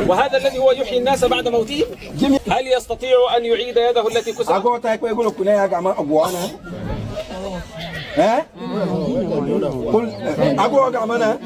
وهذا الذي هو يحيي الناس بعد موتهم، هل يستطيع أن يعيد يده التي كسرت؟ ها؟ قل أقول أمانة.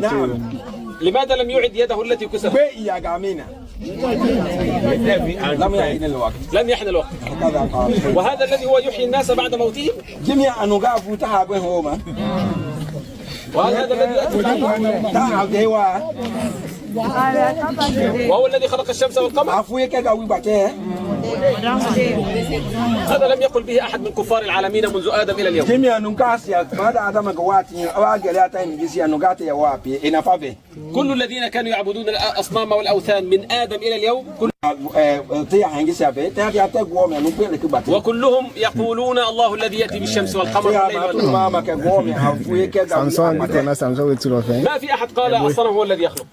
نعم. لماذا لم يعد يده التي كسرت؟ لم يحن الوقت. وهذا الذي هو يحيي الناس بعد موتهم. وهذا الذي وهو الذي خلق الشمس والقمر. هذا لم يقل به أحد من كفار العالمين منذ آدم إلى اليوم. كل الذين كانوا يعبدون الأصنام والأوثان من آدم إلى اليوم وكلهم يقولون الله الذي يأتي بالشمس والقمر ما في أحد قال أصلا هو الذي يخلق.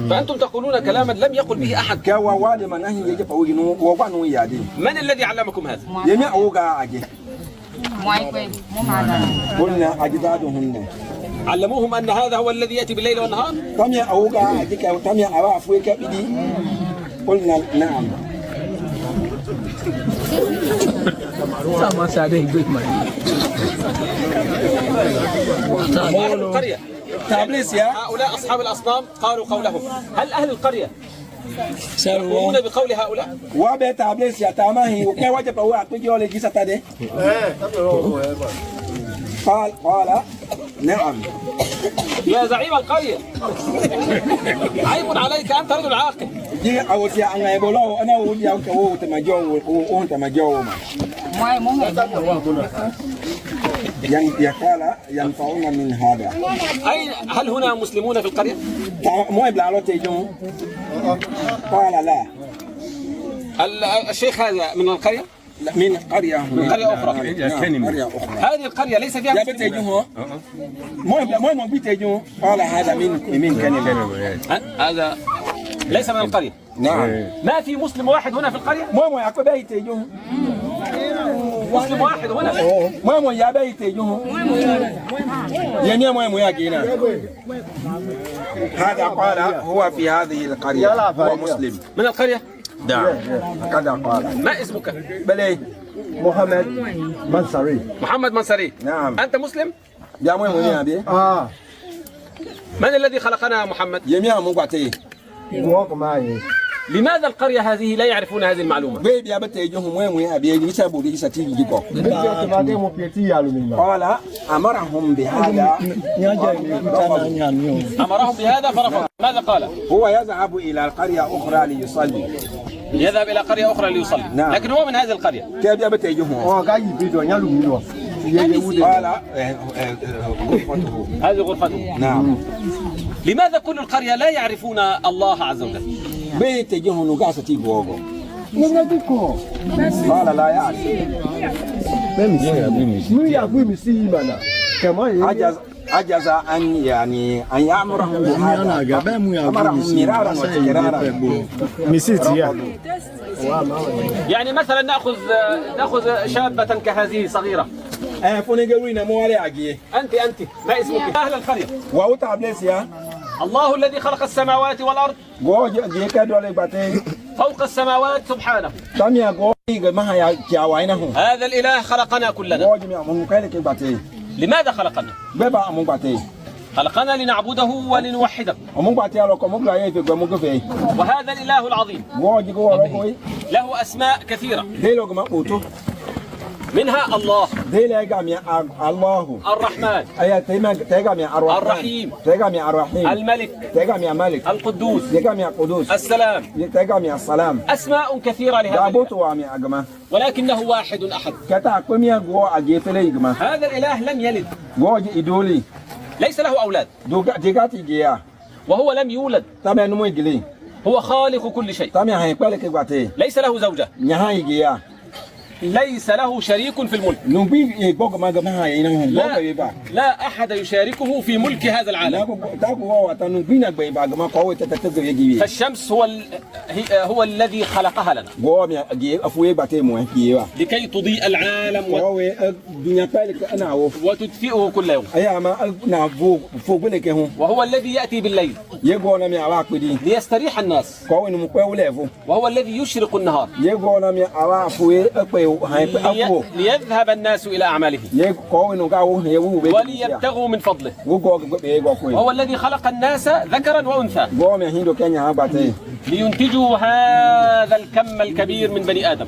فأنتم تقولون كلاما لم يقل به أحد. من الذي علمكم هذا؟ قلنا أجدادهن علموهم أن هذا هو الذي يأتي بالليل والنهار؟ قلنا نعم. أهل القرية هؤلاء أصحاب الأصنام قالوا قولهم، هل أهل القرية يقولون بقول هؤلاء؟ قال نعم. يا زعيم القرية عيب عليك، أنت رجل عاقل. ينفعون من هذا. هل هنا مسلمون في القرية؟ قال لا. الشيخ هذا من القرية؟ لا، من قرية أخرى. هذه القرية ليس فيها مسلمون. قال هذا من كلمة. هذا ليس من القرية. نعم. ما في مسلم واحد هنا في القرية؟ مسلم واحد هنا. هذا قال هو في هذه القرية، هو مسلم من القرية. نعم. كذا قال. ما اسمك؟ بلي محمد منصري. محمد منصري. نعم. أنت مسلم؟ آه. من الذي خلقنا يا محمد؟ لماذا القرية هذه لا يعرفون هذه المعلومة؟ قال أمرهم بهذا. أمرهم بهذا فرفض. ماذا قال؟ هو يذهب إلى القرية أخرى ليصلي. يذهب إلى قرية أخرى ليصلي. نعم. لكن هو من هذه القرية. قال غرفته. هذه غرفته. نعم. لماذا كل القرية لا يعرفون الله عز وجل؟ قال لا يعرف. عجز أن يأمرهم بهذا. أمرهم مرارا وتكرارا. يعني مثلا نأخذ شابة كهذه صغيرة. أنت ما اسمك؟ أهل القرية. الله الذي خلق السماوات والأرض فوق السماوات سبحانه. هذا الإله خلقنا كلنا. لماذا خلقنا؟ خلقنا لنعبده ولنوحده. وهذا الإله العظيم له أسماء كثيرة، منها الله، الرحمن، الرحيم، الملك، القدوس، السلام. أسماء كثيرة لهذا، ولكنه واحد أحد. هذا الإله لم يلد، ليس له أولاد، وهو لم يولد، هو خالق كل شيء، ليس له زوجة، ليس له شريك في الملك. لا أحد يشاركه في ملك هذا العالم. فالشمس هو الذي خلقها لنا لكي تضيء العالم وتدفئه كل يوم، وهو الذي يأتي بالليل ليستريح الناس، وهو الذي يشرق النهار ليذهب الناس إلى أعمالهم وليبتغوا من فضله. وهو الذي خلق الناس ذكرا وأنثى لينتجوا هذا الكم الكبير من بني آدم.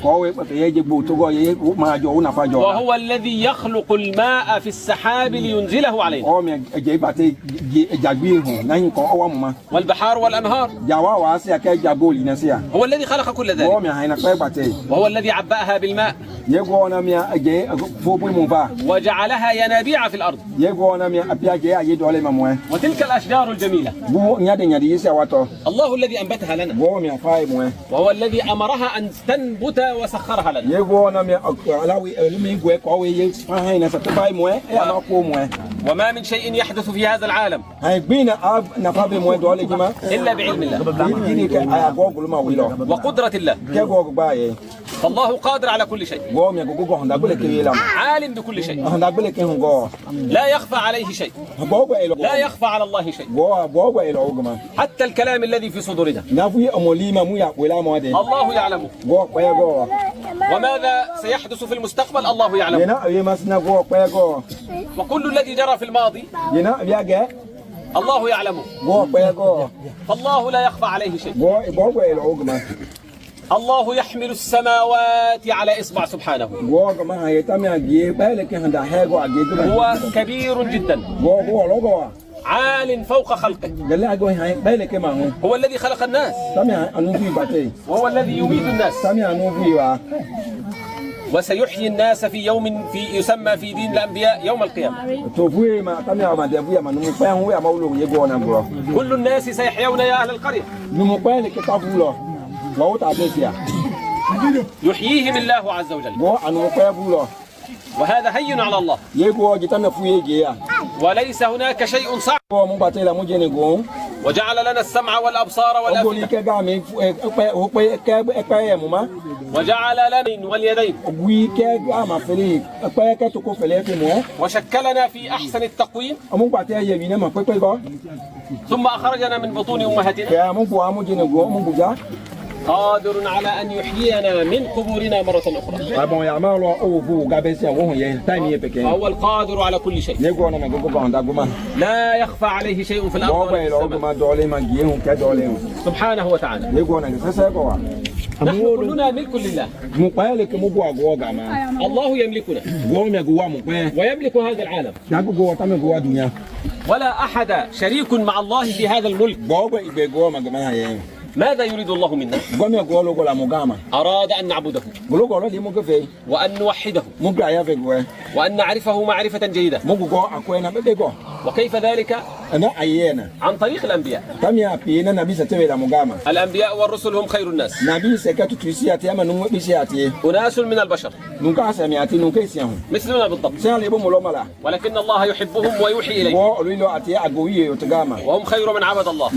وهو الذي يخلق الماء في السحاب لينزله علينا، والبحار والأنهار. هو الذي خلق كل ذلك، وهو الذي عبأها بالماء وجعلها ينابيع في الأرض. وتلك الأشجار الجميلة الله الذي أنبتها لنا، وهو الذي أمرها أن تنبت وسخرها لنا. وما من شيء يحدث في هذا العالم إلا بعلم الله وقدرة الله. فالله قادر على كل شيء، عالم بكل شيء، لا يخفى عليه شيء، لا يخفى على الله شيء. حتى الكلام الذي في صدورنا الله يعلمه، وماذا سيحدث في المستقبل الله يعلمه، وكل الذي جرى في الماضي الله يعلمه. فالله لا يخفى عليه شيء. الله يحمل السماوات على إصبع سبحانه، هو كبير جدا عال فوق خلقه. هو الذي خلق الناس وهو الذي يميت الناس وسيحيي الناس في يوم يسمى في دين الأنبياء يوم القيامة. كل الناس سيحيون يا أهل القرية، يحييهم الله عز وجل، وهذا هين على الله، وليس هناك شيء صعب. وجعل لنا السمع والأبصار والأفئدة، وجعل لنا واليدين، وشكلنا في أحسن التقويم، ثم أخرجنا من بطون أمهاتنا، قادر على أن يحيينا من قبورنا مرة أخرى. فهو القادر على كل شيء، لا يخفى عليه شيء في الأرض سبحانه وتعالى. نحن كلنا ملك لله، الله يملكنا ويملك هذا العالم، ولا أحد شريك مع الله في هذا الملك. ماذا يريد الله منا؟ أراد أن نعبده وأن نوحده وأن نعرفه معرفة جيدة. وكيف ذلك؟ عن طريق الأنبياء. الأنبياء والرسل هم خير الناس، أناس من البشر مثلنا بالضبط، ولكن الله يحبهم ويوحي إليهم، وهم خير من عبد الله،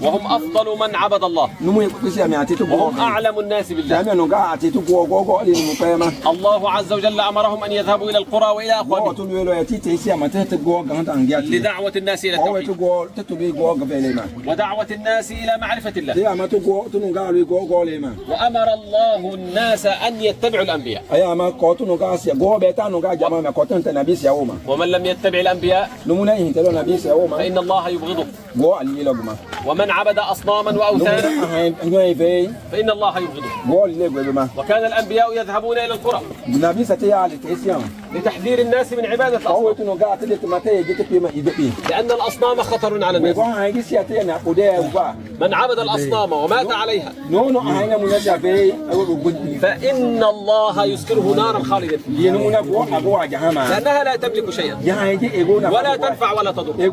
وهم أفضل من عبد الله، وهم أعلم الناس بالله. الله عز وجل أمرهم أن يذهبوا إلى القرى وإلى أقوامهم لدعوة الناس إلى التوحيد ودعوة الناس إلى معرفة الله. وأمر الله الناس أن يتبعوا الأنبياء، ومن لم يتبع الأنبياء فإن الله يبغضه، ومن عبد أصناما وأوثانا فإن الله يبغضه. وكان الأنبياء يذهبون إلى القرى لتحذير الناس من عبادة الأصنام، لأن الأصنام خطر على الناس. من عبد الأصنام ومات عليها فإن الله يسكنه نارا خالدة لأنها لا تملك شيئا ولا تنفع ولا تضر،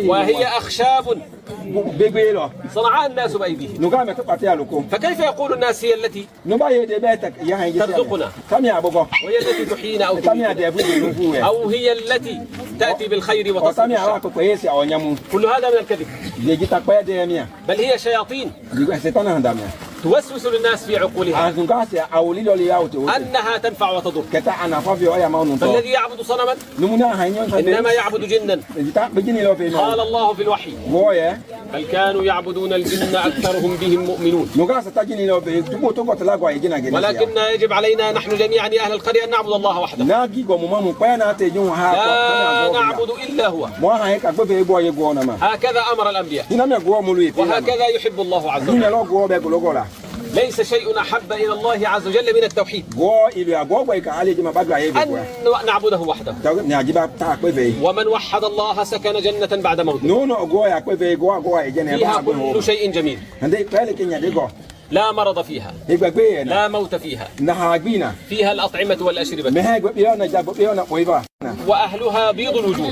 وهي أخشاب صنعها الناس بأيديهم. فكيف يقول الناس هي التي ترزقنا وهي التي تحيينا أو تميتنا أو هي التي تأتي بالخير وتصنع كل هذا من الكذب، بل هي شياطين توسوس للناس في عقولها أنها تنفع وتضر. فالذي يعبد صنما إنما يعبد جنا. قال الله في الوحي بل كانوا يعبدون الجن أكثرهم بهم مؤمنون، ولكن يجب علينا نحن جميعا يا أهل القرية أن نعبد الله وحده، لا نعبد إلا هو. هكذا أمر الأنبياء وهكذا يحب الله عز وجل. ليس شيء أحب إلى الله عز وجل من التوحيد، أن نعبده وحده. ومن وحد الله سكن جنة بعد موته فيها كل شيء جميل، لا مرض فيها، لا موت فيها، فيها الأطعمة والأشربة، وأهلها بيض الوجوه،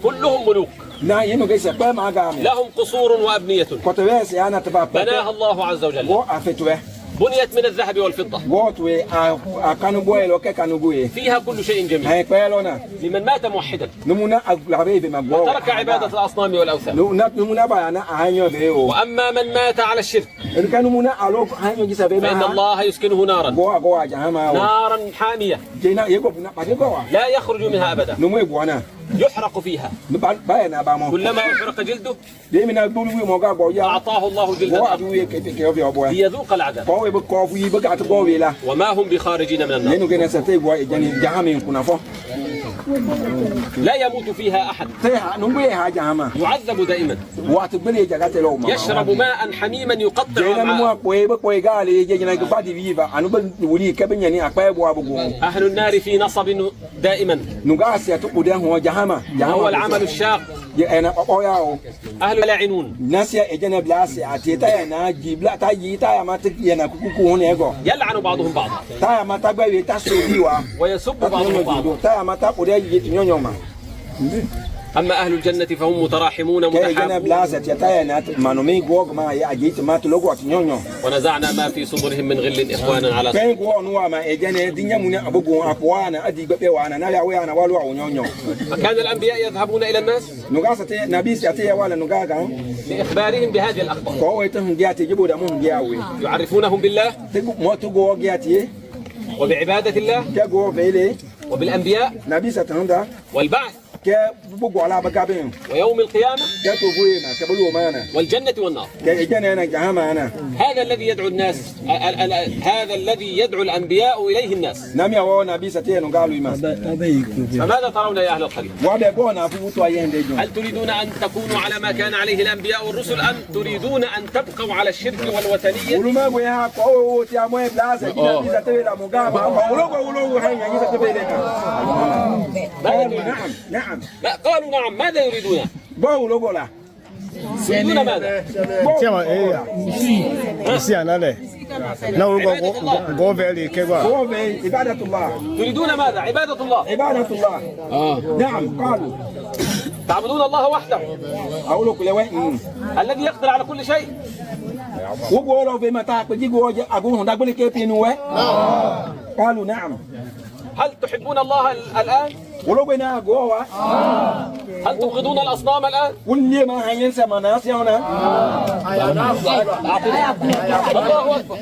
كلهم ملوك، لهم قصور وأبنية بناها الله عز وجل، بنيت من الذهب والفضة، فيها كل شيء جميل لمن مات موحدا وترك عبادة الأصنام والأوثان. وأما من مات على الشرك فإن الله يسكنه نارا حامية لا يخرج منها أبدا، يحرق فيها، كلما أحرق جلده أعطاه الله جلدا ليذوق العذاب وما هم بخارجين من النار. لا يموت فيها أحد، يعذب دائما، يشرب ماء حميما يقطع أهل النار في نصب دائما، وهو العمل الشاق. أهل لاعنون يلعن بعضهم بعضا ويسب بعضهم بعضا. أما أهل الجنة فهم متراحمون متحابون. ونزعنا ما في صدورهم من غل إخوانا على صدور. فكان الأنبياء يذهبون إلى الناس لإخبارهم بهذه الأخبار، يعرفونهم بالله وبعبادة الله وبالأنبياء والبعث ويوم القيامة والجنة والنار. هذا الذي يدعو الناس، هذا الذي يدعو الأنبياء إليه الناس. فماذا ترون يا أهل القرية؟ هل تريدون أن تكونوا على ما كان عليه الأنبياء والرسل أم تريدون أن تبقوا على الشرك والوثنية؟ نعم. لا قالوا نعم. ماذا يريدون؟ يريدون ماذا؟ تريدون ماذا؟ عبادة الله. نعم. قالوا تعبدون الله وحده الذي يقدر على كل شيء. قالوا نعم. هل تحبون الله الآن؟ هل تبغضون الأصنام الآن؟ الله أكبر.